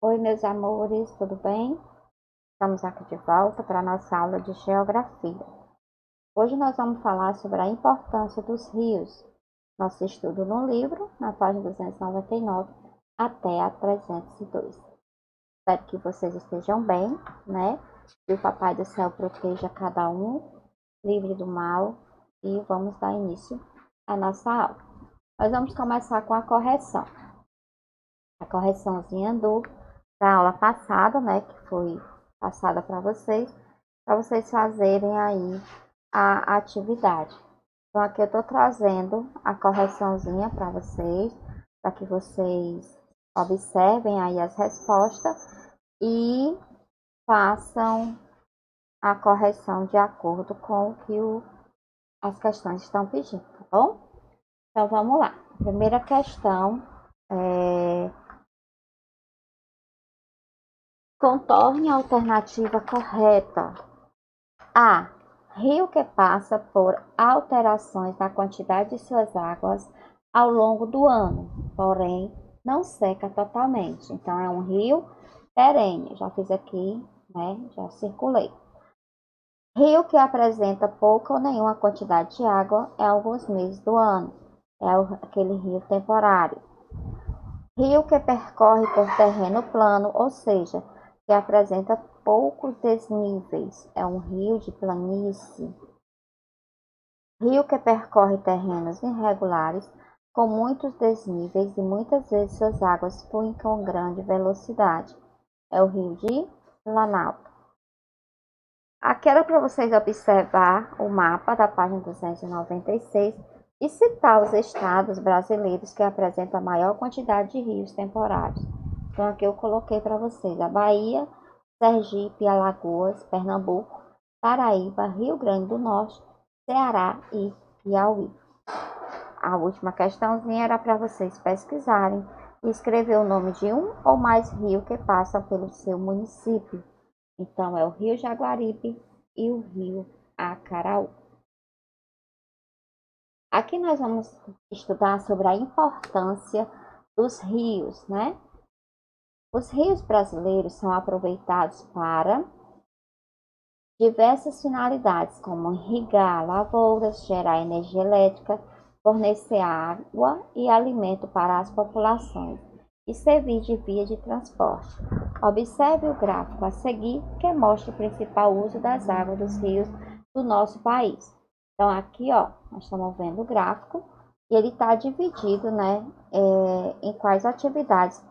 Oi, meus amores, tudo bem? Estamos aqui de volta para a nossa aula de geografia. Hoje nós vamos falar sobre a importância dos rios. Nosso estudo no livro, na página 299 até a 302. Espero que vocês estejam bem, né? Que o Papai do Céu proteja cada um, livre do mal. E vamos dar início à nossa aula. Nós vamos começar com a correção. A correçãozinha da aula passada, né, que foi passada para vocês fazerem aí a atividade. Então, aqui eu estou trazendo a correçãozinha para que vocês observem aí as respostas e façam a correção de acordo com o que as questões estão pedindo, tá bom? Então, vamos lá. A primeira questão é: contorne a alternativa correta. A. Rio que passa por alterações na quantidade de suas águas ao longo do ano, porém não seca totalmente. Então, é um rio perene. Já fiz aqui, né? Já circulei. Rio que apresenta pouca ou nenhuma quantidade de água em alguns meses do ano. É aquele rio temporário. Rio que percorre por terreno plano, ou seja, que apresenta poucos desníveis. É um rio de planície. Rio que percorre terrenos irregulares, com muitos desníveis e muitas vezes suas águas fluem com grande velocidade. É o rio de Planalto. Aqui era para vocês observar o mapa da página 296 e citar os estados brasileiros que apresentam a maior quantidade de rios temporários. Então aqui eu coloquei para vocês a Bahia, Sergipe, Alagoas, Pernambuco, Paraíba, Rio Grande do Norte, Ceará e Piauí. A última questãozinha era para vocês pesquisarem e escrever o nome de um ou mais rios que passam pelo seu município. Então, é o Rio Jaguaribe e o Rio Acaraú. Aqui nós vamos estudar sobre a importância dos rios, né? Os rios brasileiros são aproveitados para diversas finalidades, como irrigar lavouras, gerar energia elétrica, fornecer água e alimento para as populações e servir de via de transporte. Observe o gráfico a seguir, que mostra o principal uso das águas dos rios do nosso país. Então, aqui, ó, nós estamos vendo o gráfico e ele está dividido, né, em quais atividades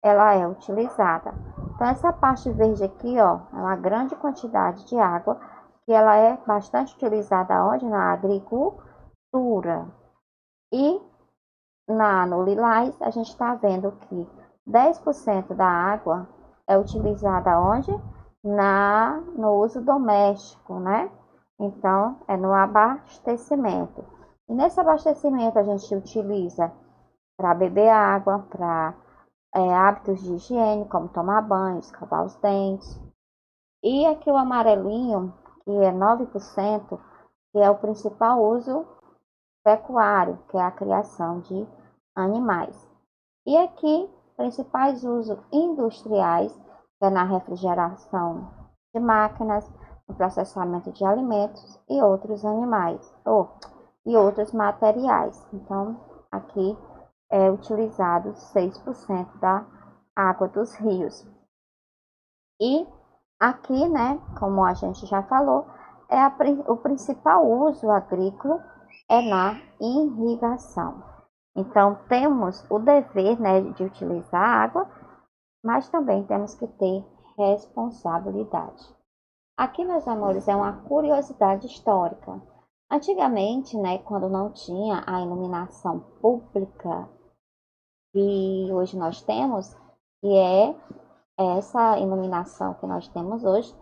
ela é utilizada. Então, essa parte verde aqui, ó, é uma grande quantidade de água que ela é bastante utilizada onde? Na agricultura. E no lilás, a gente está vendo que 10% da água é utilizada onde? No uso doméstico, né? Então, é no abastecimento. E nesse abastecimento, a gente utiliza para beber água, para hábitos de higiene, como tomar banho, escovar os dentes. E aqui o amarelinho, que é 9%, que é o principal uso pecuário, que é a criação de animais. E aqui, principais usos industriais, que é na refrigeração de máquinas, no processamento de alimentos e outros animais, e outros materiais. Então, aqui é utilizado 6% da água dos rios. E aqui, né, como a gente já falou, o principal uso agrícola é na irrigação. Então, temos o dever, né, de utilizar a água, mas também temos que ter responsabilidade. Aqui, meus amores, é uma curiosidade histórica. Antigamente, né, quando não tinha a iluminação pública que hoje nós temos, que é essa iluminação que nós temos hoje,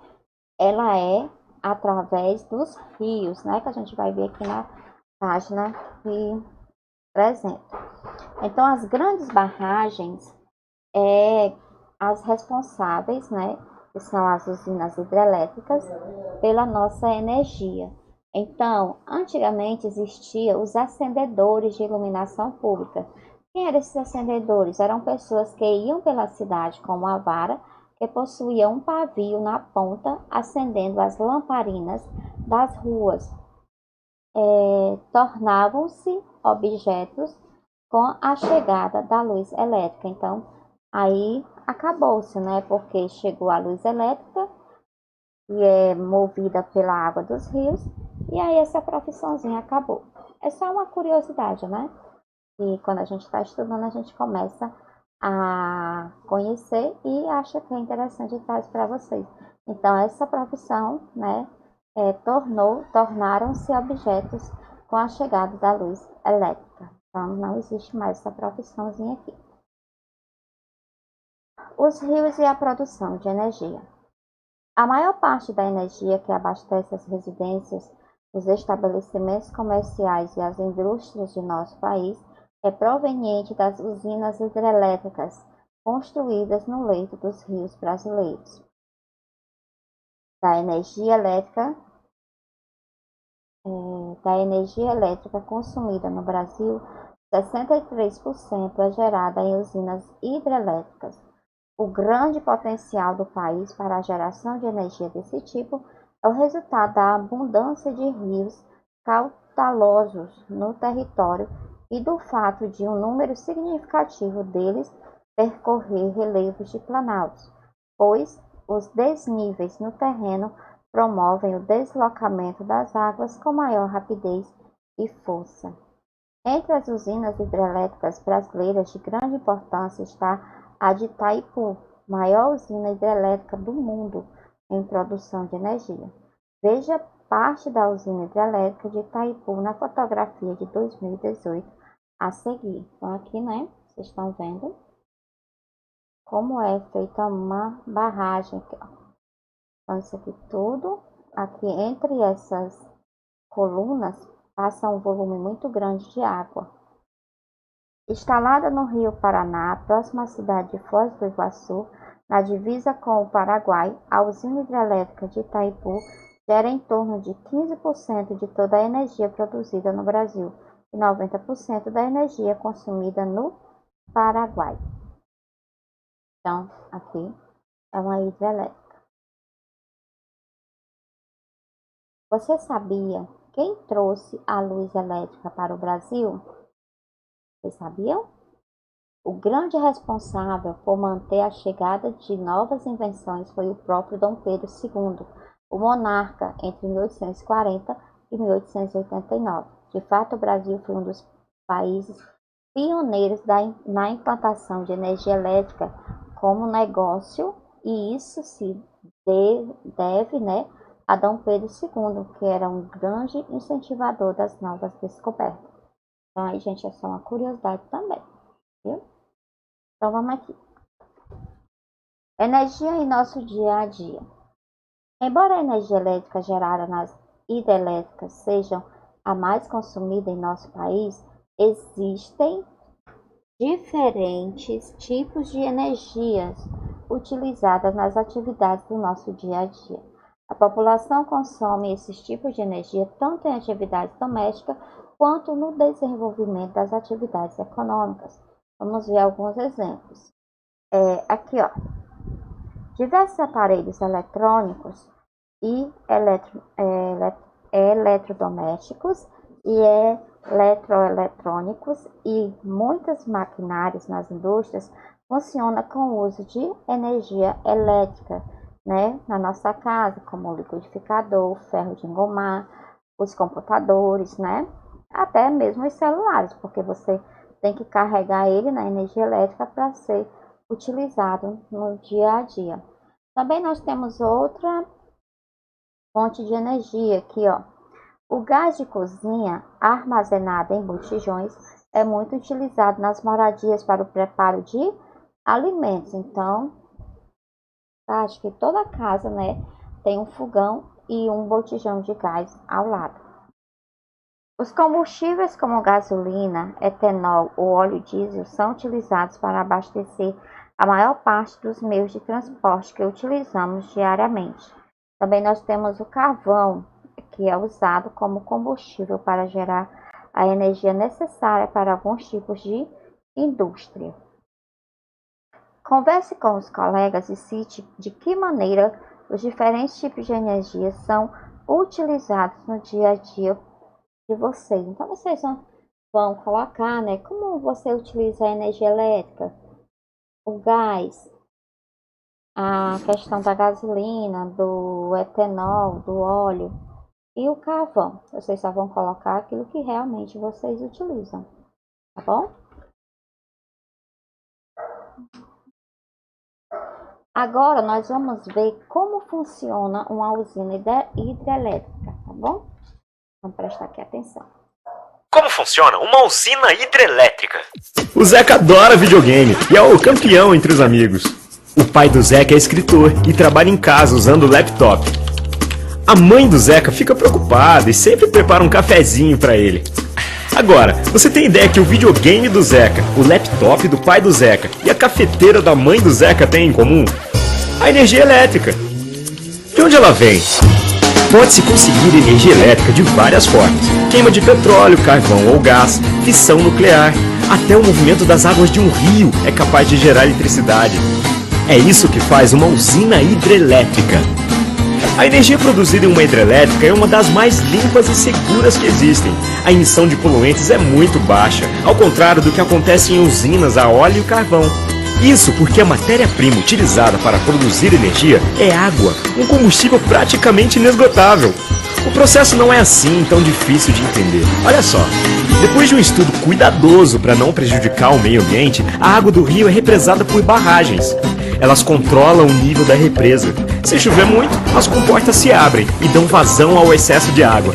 ela é através dos rios, né, que a gente vai ver aqui na página que apresenta. Então, as grandes barragens as responsáveis, né, que são as usinas hidrelétricas, pela nossa energia. Então, antigamente existiam os acendedores de iluminação pública, Quem eram esses acendedores? Eram pessoas que iam pela cidade com uma vara que possuía um pavio na ponta, acendendo as lamparinas das ruas. Tornavam-se objetos com a chegada da luz elétrica. Então, aí acabou-se, né? Porque chegou a luz elétrica, e é movida pela água dos rios, e aí essa profissãozinha acabou. É só uma curiosidade, né? E quando a gente está estudando, a gente começa a conhecer e acha que é interessante trazer para vocês. Então, essa profissão, né, tornaram-se objetos com a chegada da luz elétrica. Então, não existe mais essa profissãozinha aqui. Os rios e a produção de energia. A maior parte da energia que abastece as residências, os estabelecimentos comerciais e as indústrias de nosso país é proveniente das usinas hidrelétricas construídas no leito dos rios brasileiros. Da energia elétrica consumida no Brasil, 63% é gerada em usinas hidrelétricas. O grande potencial do país para a geração de energia desse tipo é o resultado da abundância de rios caudalosos no território e do fato de um número significativo deles percorrer relevos de planaltos, pois os desníveis no terreno promovem o deslocamento das águas com maior rapidez e força. Entre as usinas hidrelétricas brasileiras de grande importância está a de Itaipu, maior usina hidrelétrica do mundo em produção de energia. Veja parte da usina hidrelétrica de Itaipu na fotografia de 2018 a seguir. Então aqui, né, vocês estão vendo como é feita uma barragem aqui, ó. Então isso aqui tudo, aqui entre essas colunas, passa um volume muito grande de água. Instalada no Rio Paraná, próxima à cidade de Foz do Iguaçu, na divisa com o Paraguai, a usina hidrelétrica de Itaipu gera em torno de 15% de toda a energia produzida no Brasil e 90% da energia consumida no Paraguai. Então, aqui é uma hidrelétrica. Você sabia quem trouxe a luz elétrica para o Brasil? Vocês sabiam? O grande responsável por manter a chegada de novas invenções foi o próprio Dom Pedro II, o monarca entre 1840 e 1889. De fato, o Brasil foi um dos países pioneiros na implantação de energia elétrica como negócio, e isso se deve, né, a Dom Pedro II, que era um grande incentivador das novas descobertas. Então, aí, gente, é só uma curiosidade também, viu? Então, vamos aqui. Energia em nosso dia a dia. Embora a energia elétrica gerada nas hidrelétricas seja a mais consumida em nosso país, existem diferentes tipos de energias utilizadas nas atividades do nosso dia a dia. A população consome esses tipos de energia tanto em atividades domésticas quanto no desenvolvimento das atividades econômicas. Vamos ver alguns exemplos. Aqui, ó, diversos aparelhos eletrônicos e eletrodomésticos e eletroeletrônicos e muitas maquinários nas indústrias funcionam com o uso de energia elétrica, né, na nossa casa, como o liquidificador, o ferro de engomar, os computadores, né, até mesmo os celulares, porque você tem que carregar ele na energia elétrica para ser utilizado no dia a dia. Também nós temos outra fonte de energia aqui, ó. O gás de cozinha armazenado em botijões é muito utilizado nas moradias para o preparo de alimentos. Então, acho que toda casa, né, tem um fogão e um botijão de gás ao lado. Os combustíveis como gasolina, etanol ou óleo diesel são utilizados para abastecer a maior parte dos meios de transporte que utilizamos diariamente. Também nós temos o carvão, que é usado como combustível para gerar a energia necessária para alguns tipos de indústria. Converse com os colegas e cite de que maneira os diferentes tipos de energia são utilizados no dia a dia de vocês. Então, vocês vão colocar, né, como você utiliza a energia elétrica, o gás, a questão da gasolina, do etanol, do óleo e o carvão. Vocês só vão colocar aquilo que realmente vocês utilizam, tá bom? Agora nós vamos ver como funciona uma usina hidrelétrica, tá bom? Vamos prestar aqui atenção. Como funciona uma usina hidrelétrica? O Zeca adora videogame e é o campeão entre os amigos. O pai do Zeca é escritor e trabalha em casa usando o laptop. A mãe do Zeca fica preocupada e sempre prepara um cafezinho para ele. Agora, você tem ideia que o videogame do Zeca, o laptop do pai do Zeca e a cafeteira da mãe do Zeca têm em comum? A energia elétrica. De onde ela vem? Pode-se conseguir energia elétrica de várias formas. Queima de petróleo, carvão ou gás, fissão nuclear. Até o movimento das águas de um rio é capaz de gerar eletricidade. É isso que faz uma usina hidrelétrica. A energia produzida em uma hidrelétrica é uma das mais limpas e seguras que existem. A emissão de poluentes é muito baixa, ao contrário do que acontece em usinas a óleo e carvão. Isso porque a matéria-prima utilizada para produzir energia é água, um combustível praticamente inesgotável. O processo não é assim tão difícil de entender. Olha só, depois de um estudo cuidadoso para não prejudicar o meio ambiente, a água do rio é represada por barragens. Elas controlam o nível da represa. Se chover muito, as comportas se abrem e dão vazão ao excesso de água.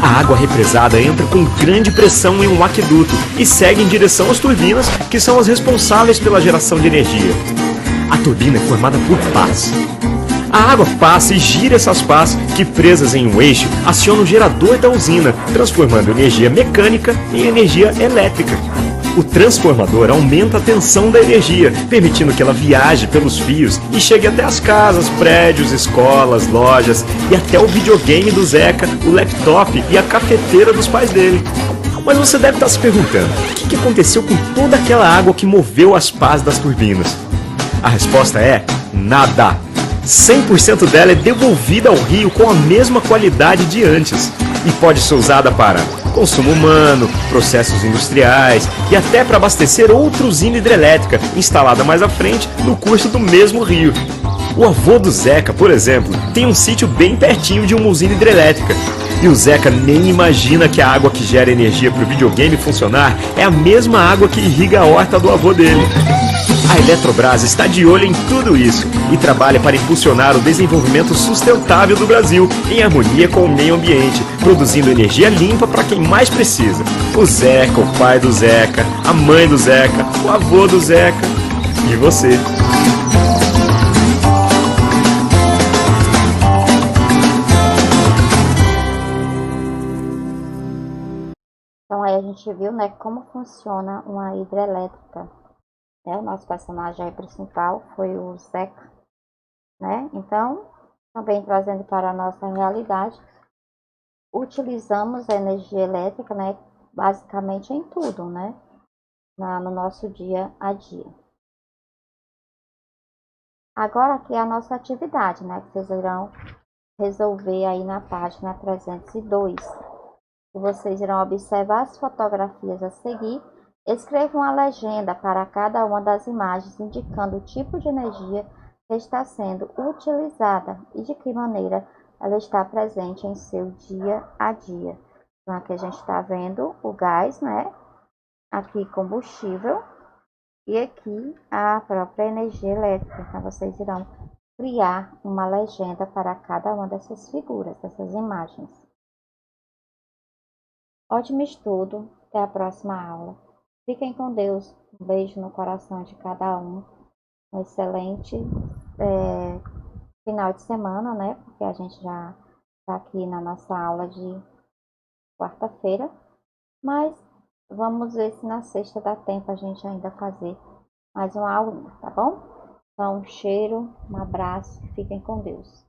A água represada entra com grande pressão em um aqueduto e segue em direção às turbinas, que são as responsáveis pela geração de energia. A turbina é formada por pás. A água passa e gira essas pás que, presas em um eixo, acionam o gerador da usina, transformando energia mecânica em energia elétrica. O transformador aumenta a tensão da energia, permitindo que ela viaje pelos fios e chegue até as casas, prédios, escolas, lojas e até o videogame do Zeca, o laptop e a cafeteira dos pais dele. Mas você deve estar se perguntando, o que aconteceu com toda aquela água que moveu as pás das turbinas? A resposta é nada. 100% dela é devolvida ao rio com a mesma qualidade de antes e pode ser usada para consumo humano, processos industriais e até para abastecer outra usina hidrelétrica instalada mais à frente no curso do mesmo rio. O avô do Zeca, por exemplo, tem um sítio bem pertinho de uma usina hidrelétrica. E o Zeca nem imagina que a água que gera energia para o videogame funcionar é a mesma água que irriga a horta do avô dele. A Eletrobras está de olho em tudo isso e trabalha para impulsionar o desenvolvimento sustentável do Brasil em harmonia com o meio ambiente, produzindo energia limpa para quem mais precisa. O Zeca, o pai do Zeca, a mãe do Zeca, o avô do Zeca e você. Então aí a gente viu, né, como funciona uma hidrelétrica. O nosso personagem principal foi o Zeca, né? Então, também trazendo para a nossa realidade, utilizamos a energia elétrica, né, basicamente em tudo, né, no nosso dia a dia. Agora aqui é a nossa atividade, né, que vocês irão resolver aí na página 302. Vocês irão observar as fotografias a seguir. Escreva uma legenda para cada uma das imagens, indicando o tipo de energia que está sendo utilizada e de que maneira ela está presente em seu dia a dia. Então, aqui a gente está vendo o gás, né? Aqui combustível e aqui a própria energia elétrica. Então, vocês irão criar uma legenda para cada uma dessas figuras, dessas imagens. Ótimo estudo, até a próxima aula. Fiquem com Deus, um beijo no coração de cada um, um excelente final de semana, né? Porque a gente já está aqui na nossa aula de quarta-feira, mas vamos ver se na sexta dá tempo a gente ainda fazer mais uma aula, tá bom? Então, um cheiro, um abraço, fiquem com Deus.